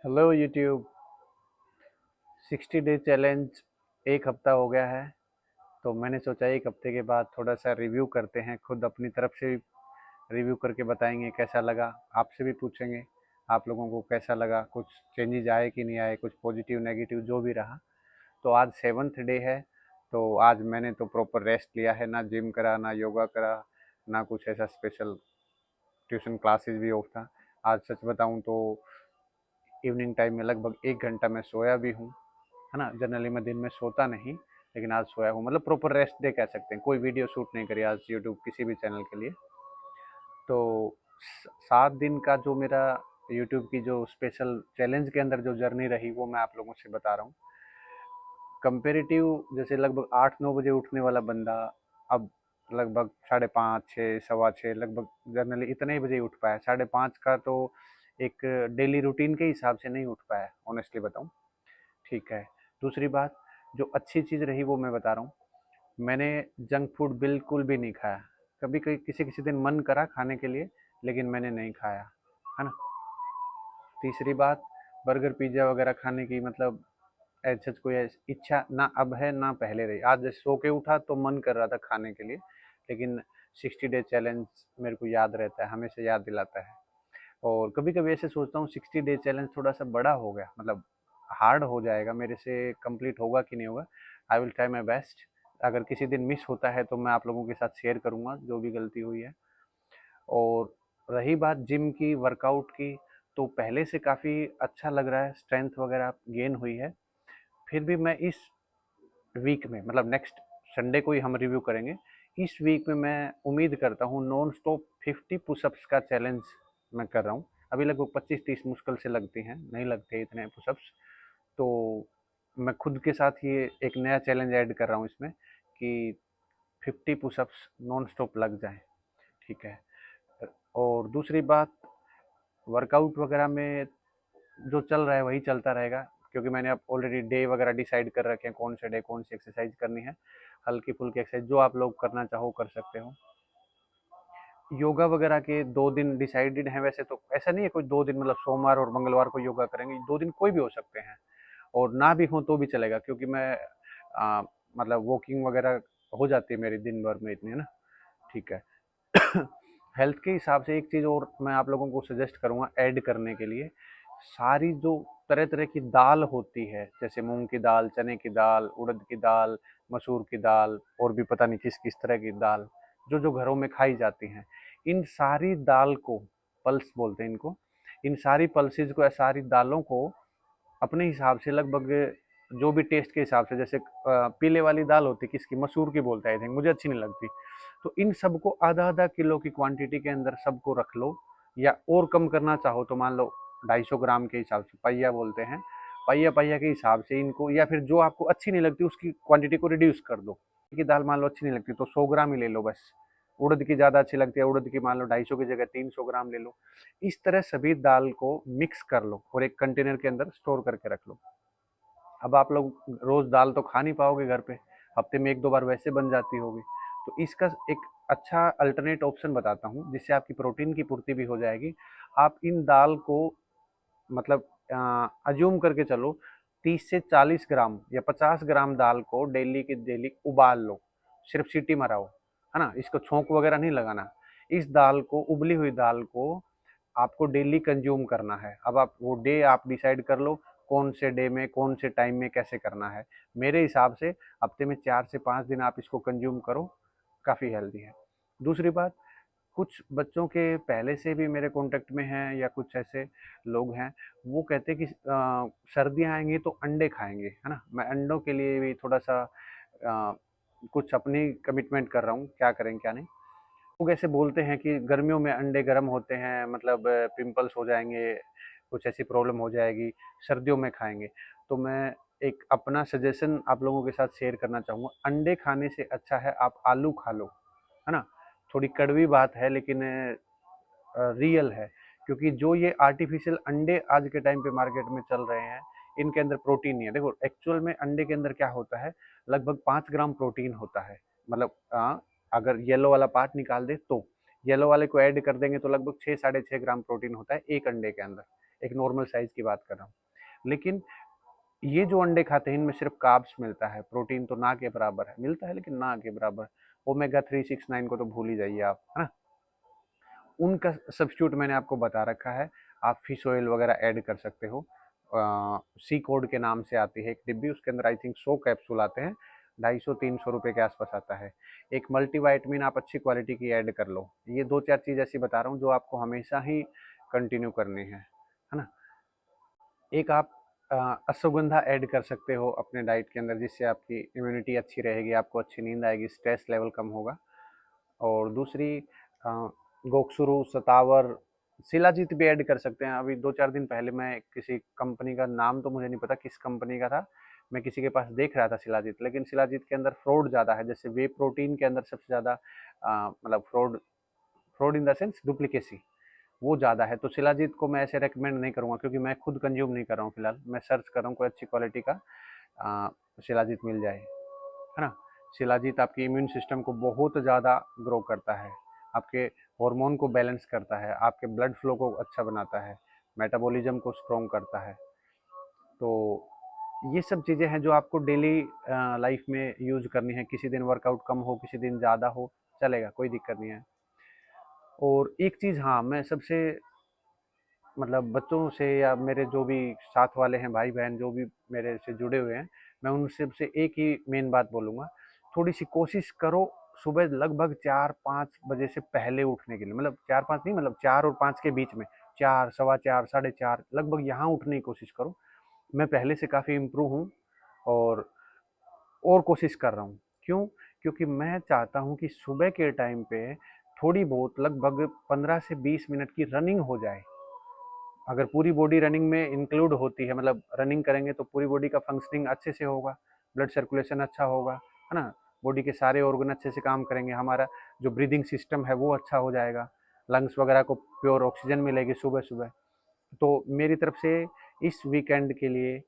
Hello YouTube. 60 day challenge एक हफ्ता हो गया है। तो मैंने सोचा एक हफ्ते के बाद थोड़ा सा रिव्यू करते हैं, खुद अपनी तरफ से रिव्यू करके बताएंगे कैसा लगा। आपसे भी पूछेंगे आप लोगों को कैसा लगा, कुछ चेंजेस आए कि नहीं आए, कुछ पॉजिटिव नेगेटिव जो भी रहा। तो आज 7th डे है। तो आज मैंने तो प्रॉपर रेस्ट लिया है, ना जिम करा ना योगा करा ना कुछ ऐसा स्पेशल। ट्यूशन क्लासेस भी ऑफ था। आज सच बताऊं तो इवनिंग टाइम में लगभग 1 घंटा मैं सोया भी हूँ, है ना। जनरली मैं दिन में सोता नहीं, लेकिन आज सोया हूँ, मतलब प्रॉपर रेस्ट डे कह सकते हैं। कोई वीडियो शूट नहीं करी आज यूट्यूब किसी भी चैनल के लिए। तो 7 दिन का जो मेरा यूट्यूब की जो स्पेशल चैलेंज के अंदर जो जर्नी रही वो मैं आप लोगों से बता रहा हूँ। कंपेरेटिव जैसे लगभग 8-9 बजे उठने वाला बंदा अब लगभग 5:30 6 सवा 6 लगभग जनरली इतने ही बजे ही उठ पाया। 5:30 का तो एक डेली रूटीन के हिसाब से नहीं उठ पाया, ऑनेस्टली बताऊँ। ठीक है। दूसरी बात, जो अच्छी चीज़ रही वो मैं बता रहा हूँ। मैंने जंक फूड बिल्कुल भी नहीं खाया। कभी कभी किसी किसी दिन मन करा खाने के लिए, लेकिन मैंने नहीं खाया, है ना। तीसरी बात, बर्गर पिज्ज़ा वगैरह खाने की मतलब ऐसा कोई इच्छा ना अब है ना पहले रही। आज जैसे सो के उठा तो मन कर रहा था खाने के लिए, लेकिन 60 डे चैलेंज मेरे को याद रहता है, हमेशा याद दिलाता है। और कभी कभी ऐसे सोचता हूँ 60 डे चैलेंज थोड़ा सा बड़ा हो गया, मतलब हार्ड हो जाएगा मेरे से, कंप्लीट होगा कि नहीं होगा। I will try my best. अगर किसी दिन मिस होता है तो मैं आप लोगों के साथ शेयर करूँगा जो भी गलती हुई है। और रही बात जिम की, वर्कआउट की, तो पहले से काफ़ी अच्छा लग रहा है, स्ट्रेंथ वगैरह गेन हुई है। फिर भी मैं इस वीक में, मतलब नेक्स्ट संडे को ही हम रिव्यू करेंगे, इस वीक में मैं उम्मीद करता हूँ नॉन स्टॉप 50 पुशअप्स का चैलेंज मैं कर रहा हूँ। अभी लगभग 25-30 मुश्किल से लगती हैं, नहीं लगते इतने पुशअप्स। तो मैं खुद के साथ ये एक नया चैलेंज ऐड कर रहा हूँ इसमें कि 50 पुशअप्स नॉन स्टॉप लग जाएं। ठीक है। और दूसरी बात, वर्कआउट वगैरह में जो चल रहा है वही चलता रहेगा, क्योंकि मैंने अब ऑलरेडी डे वगैरह डिसाइड कर रखे हैं, कौन से डे कौन सी एक्सरसाइज करनी है। हल्की फुल्की एक्सरसाइज जो आप लोग करना चाहो कर सकते हो। योगा वगैरह के 2 दिन डिसाइडेड हैं वैसे, तो ऐसा नहीं है कोई 2 दिन, मतलब सोमवार और मंगलवार को योगा करेंगे। 2 दिन कोई भी हो सकते हैं, और ना भी हो तो भी चलेगा, क्योंकि मैं मतलब वॉकिंग वगैरह हो जाती है मेरी दिन भर में इतनी, है ना। ठीक है। हेल्थ के हिसाब से एक चीज़ और मैं आप लोगों को सजेस्ट करूँगा ऐड करने के लिए। सारी जो तरह तरह की दाल होती है, जैसे मूंग की दाल, चने की दाल, उड़द की दाल, मसूर की दाल, और भी पता नहीं किस किस तरह की दाल जो जो घरों में खाई जाती हैं, इन सारी दाल को, पल्स बोलते हैं इनको, इन सारी पल्सेस को या सारी दालों को अपने हिसाब से लगभग जो भी टेस्ट के हिसाब से, जैसे पीले वाली दाल होती है किसकी, मसूर की बोलते हैं आई थिंक, मुझे अच्छी नहीं लगती। तो इन सबको आधा आधा किलो की क्वांटिटी के अंदर सबको रख लो, या और कम करना चाहो तो मान लो 250 ग्राम के हिसाब से, पहिया बोलते हैं, पहिया पहिया के हिसाब से इनको, या फिर जो आपको अच्छी नहीं लगती उसकी क्वांटिटी को रिड्यूस कर दो। की दाल मान लो अच्छी नहीं लगती तो 100 ग्राम ही ले लो बस। उड़द की ज़्यादा अच्छी लगती है, उड़द की मान लो 250 की जगह 300 ग्राम ले लो। इस तरह सभी दाल को मिक्स कर लो और एक कंटेनर के अंदर स्टोर करके रख लो। अब आप लोग रोज दाल तो खा नहीं पाओगे घर पे, हफ्ते में 1-2 बार वैसे बन जाती होगी। तो इसका एक अच्छा अल्टरनेट ऑप्शन बताता हूँ जिससे आपकी प्रोटीन की पूर्ति भी हो जाएगी। आप इन दाल को मतलब अज्यूम करके चलो, 30 से 40 ग्राम या 50 ग्राम दाल को डेली की डेली उबाल लो, सिर्फ सीटी मराओ, है ना। इसको छोंक वगैरह नहीं लगाना। इस दाल को, उबली हुई दाल को आपको डेली कंज्यूम करना है। अब आप वो डे आप डिसाइड कर लो, कौन से डे में कौन से टाइम में कैसे करना है। मेरे हिसाब से हफ्ते में 4 से 5 दिन आप इसको कंज्यूम करो, काफ़ी हेल्दी है। दूसरी बात, कुछ बच्चों के पहले से भी मेरे कांटेक्ट में हैं या कुछ ऐसे लोग हैं, वो कहते हैं कि सर्दियाँ आएंगी तो अंडे खाएंगे, है ना। मैं अंडों के लिए भी थोड़ा सा कुछ अपनी कमिटमेंट कर रहा हूँ, क्या करें क्या नहीं। लोग ऐसे बोलते हैं कि गर्मियों में अंडे गर्म होते हैं, मतलब पिंपल्स हो जाएंगे, कुछ ऐसी प्रॉब्लम हो जाएगी, सर्दियों में खाएंगे। तो मैं एक अपना सजेशन आप लोगों के साथ शेयर करना चाहूँगा। अंडे खाने से अच्छा है आप आलू खा लो, है ना। थोड़ी कड़वी बात है लेकिन रियल है, क्योंकि जो ये आर्टिफिशियल अंडे आज के टाइम पे मार्केट में चल रहे हैं, इनके अंदर प्रोटीन नहीं है। देखो एक्चुअल में अंडे के अंदर क्या होता है, लगभग 5 ग्राम प्रोटीन होता है। मतलब अगर येलो वाला पार्ट निकाल दे तो येलो वाले को ऐड कर देंगे तो लगभग 6-6.5 ग्राम प्रोटीन होता है एक अंडे के अंदर, एक नॉर्मल साइज की बात कर रहा हूँ। लेकिन ये जो अंडे खाते हैं इनमें सिर्फ कार्ब्स मिलता है, प्रोटीन तो ना के बराबर है, मिलता है लेकिन ना के बराबर। ओमेगा 3, 6, 9 को तो भूल ही जाइए आप, है ना। उनका सब्स्टिट्यूट मैंने आपको बता रखा है। आप फिश ऑयल वगैरह ऐड कर सकते हो। सी कोड के नाम से आती है एक डिब्बी, उसके अंदर आई थिंक 100 कैप्सूल आते हैं, 250-300 रुपये के आसपास आता है। एक मल्टीवाइटमिन आप अच्छी क्वालिटी की ऐड कर लो। ये 2-4 चीज़ ऐसी बता रहा हूँ जो आपको हमेशा ही कंटिन्यू करनी है ना। एक आप अश्वगंधा ऐड कर सकते हो अपने डाइट के अंदर, जिससे आपकी इम्यूनिटी अच्छी रहेगी, आपको अच्छी नींद आएगी, स्ट्रेस लेवल कम होगा। और दूसरी गोक्षुरु, सतावर, शिलाजीत भी ऐड कर सकते हैं। अभी 2-4 दिन पहले मैं किसी कंपनी का नाम तो मुझे नहीं पता किस कंपनी का था, मैं किसी के पास देख रहा था शिलाजीत, लेकिन शिलाजीत के अंदर फ्रॉड ज़्यादा है। जैसे वे प्रोटीन के अंदर सबसे ज़्यादा मतलब fraud, fraud in the sense duplicacy, वो ज़्यादा है। तो शिलाजीत को मैं ऐसे रेकमेंड नहीं करूँगा, क्योंकि मैं खुद कंज्यूम नहीं कर रहा हूँ फिलहाल। मैं सर्च कर रहा हूँ कोई अच्छी क्वालिटी का शिलाजीत मिल जाए, है ना। शिलाजीत आपकी इम्यून सिस्टम को बहुत ज़्यादा ग्रो करता है, आपके हार्मोन को बैलेंस करता है, आपके ब्लड फ्लो को अच्छा बनाता है, मेटाबॉलिज्म को स्ट्रॉन्ग करता है। तो ये सब चीज़ें हैं जो आपको डेली लाइफ में यूज़ करनी है। किसी दिन वर्कआउट कम हो, किसी दिन ज़्यादा हो, चलेगा, कोई दिक्कत नहीं है। और एक चीज़, हाँ, मैं सबसे मतलब बच्चों से या मेरे जो भी साथ वाले हैं, भाई बहन जो भी मेरे से जुड़े हुए हैं, मैं उन सबसे एक ही मेन बात बोलूँगा, थोड़ी सी कोशिश करो सुबह लगभग 4-5 बजे से पहले उठने के लिए। मतलब 4-5 नहीं, मतलब 4 और 5 के बीच में, 4, सवा 4, 4:30 लगभग यहाँ उठने की कोशिश करो। मैं पहले से काफ़ी इम्प्रूव हूँ और कोशिश कर रहा हूँ। क्यों? क्योंकि मैं चाहता हूँ कि सुबह के टाइम पे थोड़ी बहुत लगभग 15 से 20 मिनट की रनिंग हो जाए। अगर पूरी बॉडी रनिंग में इंक्लूड होती है, मतलब रनिंग करेंगे तो पूरी बॉडी का फंक्शनिंग अच्छे से होगा, ब्लड सर्कुलेशन अच्छा होगा, है ना। बॉडी के सारे ऑर्गन अच्छे से काम करेंगे, हमारा जो ब्रीदिंग सिस्टम है वो अच्छा हो जाएगा, लंग्स वगैरह को प्योर ऑक्सीजन मिलेगी सुबह सुबह। तो मेरी तरफ से इस वीकेंड के लिए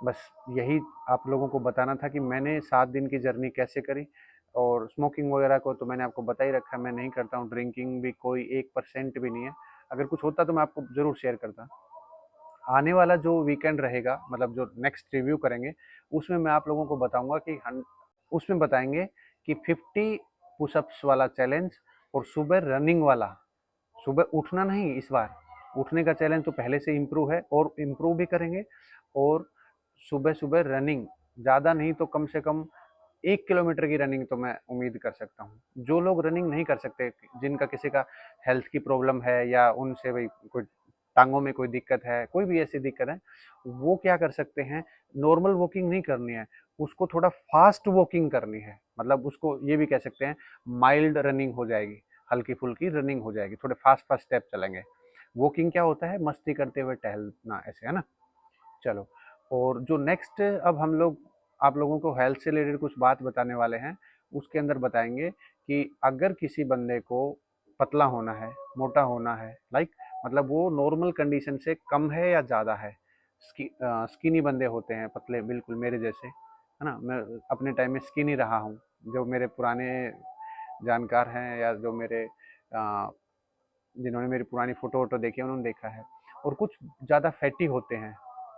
बस यही आप लोगों को बताना था कि मैंने 7 दिन की जर्नी कैसे करी। और स्मोकिंग वगैरह को तो मैंने आपको बता ही रखा है, मैं नहीं करता हूँ। ड्रिंकिंग भी कोई 1% भी नहीं है। अगर कुछ होता तो मैं आपको ज़रूर शेयर करता। आने वाला जो वीकेंड रहेगा, मतलब जो नेक्स्ट रिव्यू करेंगे, उसमें मैं आप लोगों को बताऊंगा कि उसमें बताएंगे कि 50 पुशअप्स वाला चैलेंज और सुबह रनिंग वाला। सुबह उठना नहीं, इस बार उठने का चैलेंज तो पहले से इम्प्रूव है और इम्प्रूव भी करेंगे। और सुबह सुबह रनिंग, ज़्यादा नहीं तो कम से कम 1 किलोमीटर की रनिंग तो मैं उम्मीद कर सकता हूँ। जो लोग रनिंग नहीं कर सकते, जिनका किसी का हेल्थ की प्रॉब्लम है या उनसे भाई कोई टांगों में कोई दिक्कत है, कोई भी ऐसी दिक्कत है, वो क्या कर सकते हैं, नॉर्मल वॉकिंग नहीं करनी है, उसको थोड़ा फास्ट वॉकिंग करनी है। मतलब उसको ये भी कह सकते हैं माइल्ड रनिंग हो जाएगी, हल्की फुल्की रनिंग हो जाएगी, थोड़े फास्ट फास्ट स्टेप चलेंगे। वॉकिंग क्या होता है, मस्ती करते हुए टहलना, ऐसे, है ना। चलो, और जो नेक्स्ट अब हम लोग आप लोगों को हेल्थ से रिलेटेड कुछ बात बताने वाले हैं, उसके अंदर बताएंगे कि अगर किसी बंदे को पतला होना है, मोटा होना है, लाइक मतलब वो नॉर्मल कंडीशन से कम है या ज़्यादा है, स्किनी बंदे होते हैं, पतले बिल्कुल मेरे जैसे, है ना। मैं अपने टाइम में स्किनी रहा हूँ। जो मेरे पुराने जानकार हैं या जो मेरे जिन्होंने मेरी पुरानी फ़ोटो वोटो देखी है, उन्होंने देखा है। और कुछ ज़्यादा फैटी होते हैं,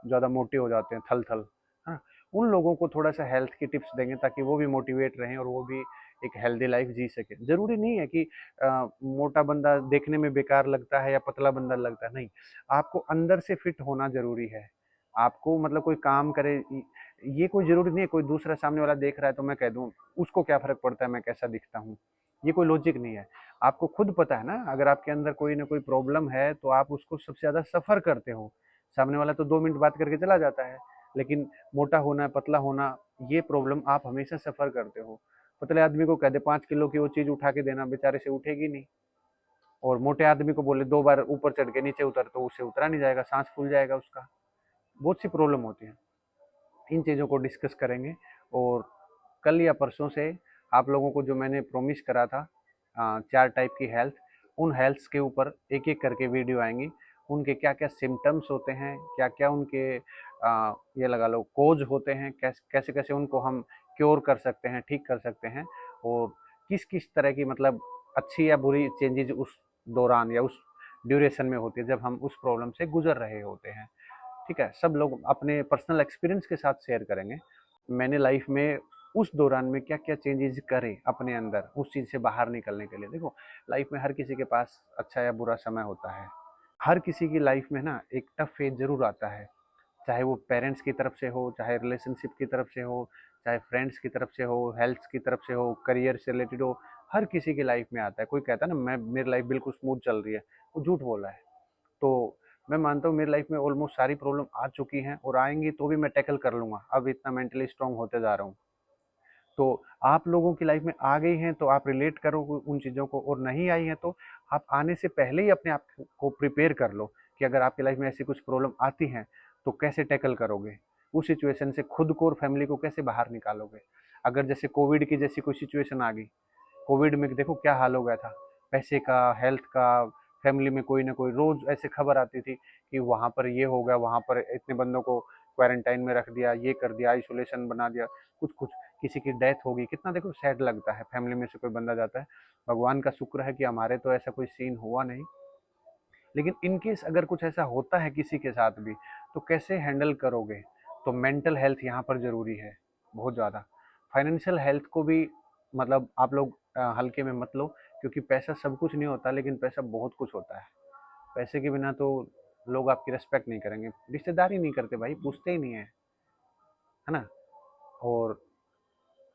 ज़्यादा मोटे हो जाते हैं, थल थल, हाँ। उन लोगों को थोड़ा सा हेल्थ की टिप्स देंगे ताकि वो भी मोटिवेट रहें और वो भी एक हेल्दी लाइफ जी सके। ज़रूरी नहीं है कि मोटा बंदा देखने में बेकार लगता है या पतला बंदा लगता है, नहीं। आपको अंदर से फिट होना ज़रूरी है। आपको मतलब कोई काम करे, ये कोई ज़रूरी नहीं है कोई दूसरा सामने वाला देख रहा है तो मैं कह दूँ उसको क्या फ़र्क पड़ता है मैं कैसा दिखता हूँ, ये कोई लॉजिक नहीं है। आपको खुद पता है ना, अगर आपके अंदर कोई ना कोई प्रॉब्लम है तो आप उसको सबसे ज़्यादा सफ़र करते हो। सामने वाला तो 2 मिनट बात करके चला जाता है, लेकिन मोटा होना, पतला होना, ये प्रॉब्लम आप हमेशा सफ़र करते हो। पतले आदमी को कह दे 5 किलो की वो चीज़ उठा के देना, बेचारे से उठेगी नहीं। और मोटे आदमी को बोले 2 बार ऊपर चढ़ के नीचे उतर, तो उससे उतरा नहीं जाएगा, सांस फूल जाएगा उसका। बहुत सी प्रॉब्लम होती है। इन चीज़ों को डिस्कस करेंगे। और कल या परसों से आप लोगों को जो मैंने प्रॉमिस करा था 4 टाइप की हेल्थ, उन हेल्थ्स के ऊपर एक एक करके वीडियो आएंगी। उनके क्या क्या सिम्टम्स होते हैं, क्या क्या उनके ये लगा लो कोज होते हैं, कैसे कैसे उनको हम क्योर कर सकते हैं, ठीक कर सकते हैं। और किस किस तरह की मतलब अच्छी या बुरी चेंजेज उस दौरान या उस ड्यूरेशन में होती है, जब हम उस प्रॉब्लम से गुजर रहे होते हैं। ठीक है, सब लोग अपने पर्सनल एक्सपीरियंस के साथ शेयर करेंगे। मैंने लाइफ में उस दौरान में क्या क्या चेंजेस करे अपने अंदर उस चीज़ से बाहर निकलने के लिए। देखो, लाइफ में हर किसी के पास अच्छा या बुरा समय होता है। हर किसी की लाइफ में ना एक टफ फेज जरूर आता है, चाहे वो पेरेंट्स की तरफ से हो, चाहे रिलेशनशिप की तरफ से हो, चाहे फ्रेंड्स की तरफ से हो, हेल्थ की तरफ से हो, करियर से रिलेटेड हो। हर किसी की लाइफ में आता है। कोई कहता है ना मैं मेरी लाइफ बिल्कुल स्मूथ चल रही है, वो झूठ बोल रहा है। तो मैं मानता हूँ मेरी लाइफ में ऑलमोस्ट सारी प्रॉब्लम आ चुकी हैं और आएंगी तो भी मैं टैकल कर लूँगा। अब इतना मेंटली स्ट्रांग होते जा रहा हूँ। तो आप लोगों की लाइफ में आ गई हैं तो आप रिलेट करो उन चीज़ों को, और नहीं आई हैं तो आप आने से पहले ही अपने आप को प्रिपेयर कर लो कि अगर आपकी लाइफ में ऐसी कुछ प्रॉब्लम आती हैं तो कैसे टैकल करोगे, उस सिचुएशन से खुद को और फैमिली को कैसे बाहर निकालोगे। अगर जैसे कोविड की जैसी कोई सिचुएशन आ गई, कोविड में देखो क्या हाल हो गया था, पैसे का, हेल्थ का, फैमिली में कोई ना कोई रोज ऐसे खबर आती थी कि वहाँ पर ये हो गया, वहाँ पर इतने बंदों को क्वारंटाइन में रख दिया, ये कर दिया, आइसोलेशन बना दिया, कुछ कुछ, किसी की डेथ हो गई। कितना देखो सैड लगता है, फैमिली में से कोई बंदा जाता है। भगवान का शुक्र है कि हमारे तो ऐसा कोई सीन हुआ नहीं, लेकिन इन केस अगर कुछ ऐसा होता है किसी के साथ भी तो कैसे हैंडल करोगे। तो मेंटल हेल्थ यहाँ पर ज़रूरी है बहुत ज़्यादा। फाइनेंशियल हेल्थ को भी मतलब आप लोग हल्के में मत लो, क्योंकि पैसा सब कुछ नहीं होता, लेकिन पैसा बहुत कुछ होता है। पैसे के बिना तो लोग आपकी रिस्पेक्ट नहीं करेंगे, रिश्तेदारी नहीं करते भाई, पूछते ही नहीं है ना। और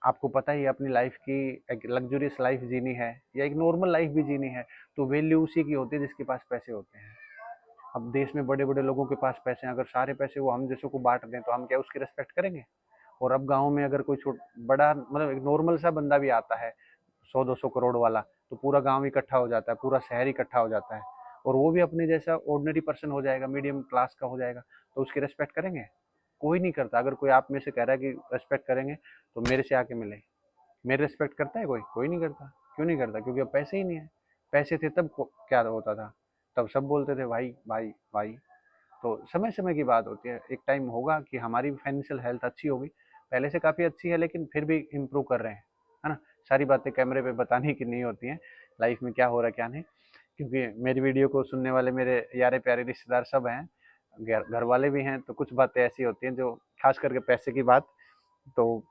आपको पता ही है अपनी लाइफ की एक लग्जरियस लाइफ जीनी है या एक नॉर्मल लाइफ भी जीनी है तो वैल्यू उसी की होती है जिसके पास पैसे होते हैं। अब देश में बड़े बड़े लोगों के पास पैसे हैं, अगर सारे पैसे वो हम जैसों को बांट दें तो हम क्या उसकी रिस्पेक्ट करेंगे। और अब गाँव में अगर कोई छोट बड़ा मतलब एक नॉर्मल सा बंदा भी आता है 100-200 करोड़ वाला, तो पूरा गांव इकट्ठा हो जाता है, पूरा शहर इकट्ठा हो जाता है, और वो भी अपने जैसा ऑर्डिनरी पर्सन हो जाएगा, मीडियम क्लास का हो जाएगा, तो उसकी रिस्पेक्ट करेंगे? कोई नहीं करता। अगर कोई आप में से कह रहा है कि रिस्पेक्ट करेंगे तो मेरे से आके मिले। मेरे रिस्पेक्ट करता है कोई? कोई नहीं करता। क्यों नहीं करता? क्योंकि अब पैसे ही नहीं है। पैसे थे तब क्या होता था, तब सब बोलते थे भाई भाई भाई। तो समय समय की बात होती है, एक टाइम होगा कि हमारी फाइनेंशियल हेल्थ अच्छी होगी, पहले से काफ़ी अच्छी है लेकिन फिर भी इम्प्रूव कर रहे हैं, है ना। सारी बातें कैमरे पे बताने की नहीं होती हैं, लाइफ में क्या हो रहा है क्या नहीं। क्योंकि मेरी वीडियो को सुनने वाले मेरे यारे प्यारे रिश्तेदार सब हैं, घर वाले भी हैं, तो कुछ बातें ऐसी होती हैं जो खास करके पैसे की बात, तो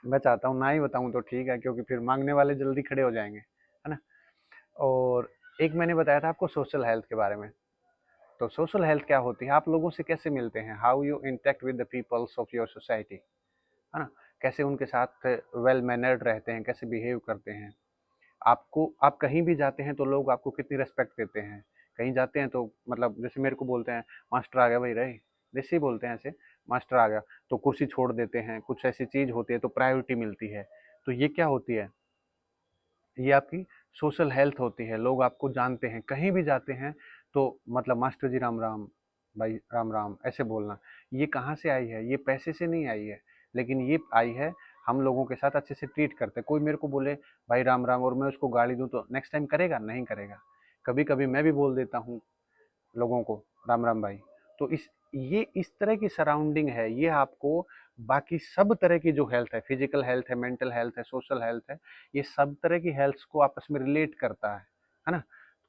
मैं चाहता हूँ ना ही बताऊँ तो ठीक है, क्योंकि फिर मांगने वाले जल्दी खड़े हो जाएंगे, है ना। और एक मैंने बताया था आपको सोशल हेल्थ के बारे में। तो सोशल हेल्थ क्या होती है, आप लोगों से कैसे मिलते हैं, how you interact with the peoples of your society, है ना। कैसे उनके साथ वेल मैनर्ड रहते हैं, कैसे बिहेव करते हैं। आपको आप कहीं भी जाते हैं तो लोग आपको कितनी रिस्पेक्ट देते हैं। कहीं जाते हैं तो मतलब जैसे मेरे को बोलते हैं मास्टर आ गया भाई रहे, जैसे ही बोलते हैं ऐसे मास्टर आ गया, तो कुर्सी छोड़ देते हैं, कुछ ऐसी चीज़ होती है तो प्रायोरिटी मिलती है। तो ये क्या होती है, ये आपकी सोशल हेल्थ होती है। लोग आपको जानते हैं, कहीं भी जाते हैं तो मतलब मास्टर जी राम राम, भाई राम राम ऐसे बोलना। ये कहाँ से आई है? ये पैसे से नहीं आई है, लेकिन ये आई है हम लोगों के साथ अच्छे से ट्रीट करते। कोई मेरे को बोले भाई राम राम और मैं उसको गाली दूं तो नेक्स्ट टाइम करेगा? नहीं करेगा। कभी कभी मैं भी बोल देता हूँ लोगों को राम राम भाई। तो ये इस तरह की सराउंडिंग है, ये आपको बाकी सब तरह की जो हेल्थ है, फिजिकल हेल्थ है, मेंटल हेल्थ है, सोशल हेल्थ है, ये सब तरह की हेल्थ को आपस में रिलेट करता है ना।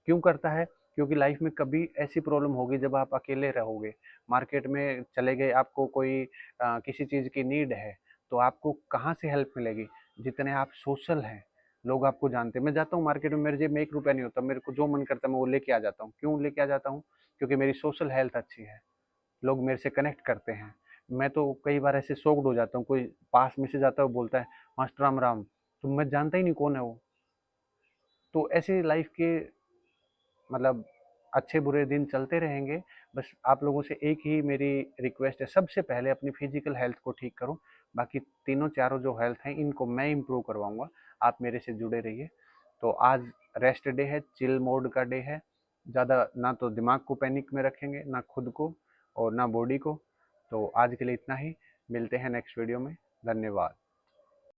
क्यों करता है? क्योंकि लाइफ में कभी ऐसी प्रॉब्लम होगी जब आप अकेले रहोगे, मार्केट में चले गए, आपको कोई किसी चीज़ की नीड है, तो आपको कहाँ से हेल्प मिलेगी? जितने आप सोशल हैं, लोग आपको जानते हैं। मैं जाता हूँ मार्केट में, मेरे जेब में 1 रुपया नहीं होता, मेरे को जो मन करता है मैं वो लेके आ जाता हूँ। क्यों लेके आ जाता हूँ? क्योंकि मेरी सोशल हेल्थ अच्छी है, लोग मेरे से कनेक्ट करते हैं। मैं तो कई बार ऐसे शॉक्ड हो जाता हूँ, कोई पास में से जाता है वो बोलता है मास्टर राम राम, तो मैं जानता ही नहीं कौन है वो। तो ऐसे लाइफ के मतलब अच्छे बुरे दिन चलते रहेंगे। बस आप लोगों से एक ही मेरी रिक्वेस्ट है, सबसे पहले अपनी फिजिकल हेल्थ को ठीक करो, बाकी तीनों चारों जो हेल्थ हैं इनको मैं इम्प्रूव करवाऊंगा। आप मेरे से जुड़े रहिए। तो आज रेस्ट डे है, चिल मोड का डे है। ज़्यादा ना तो दिमाग को पैनिक में रखेंगे, ना खुद को और ना बॉडी को। तो आज के लिए इतना ही, मिलते हैं नेक्स्ट वीडियो में। धन्यवाद।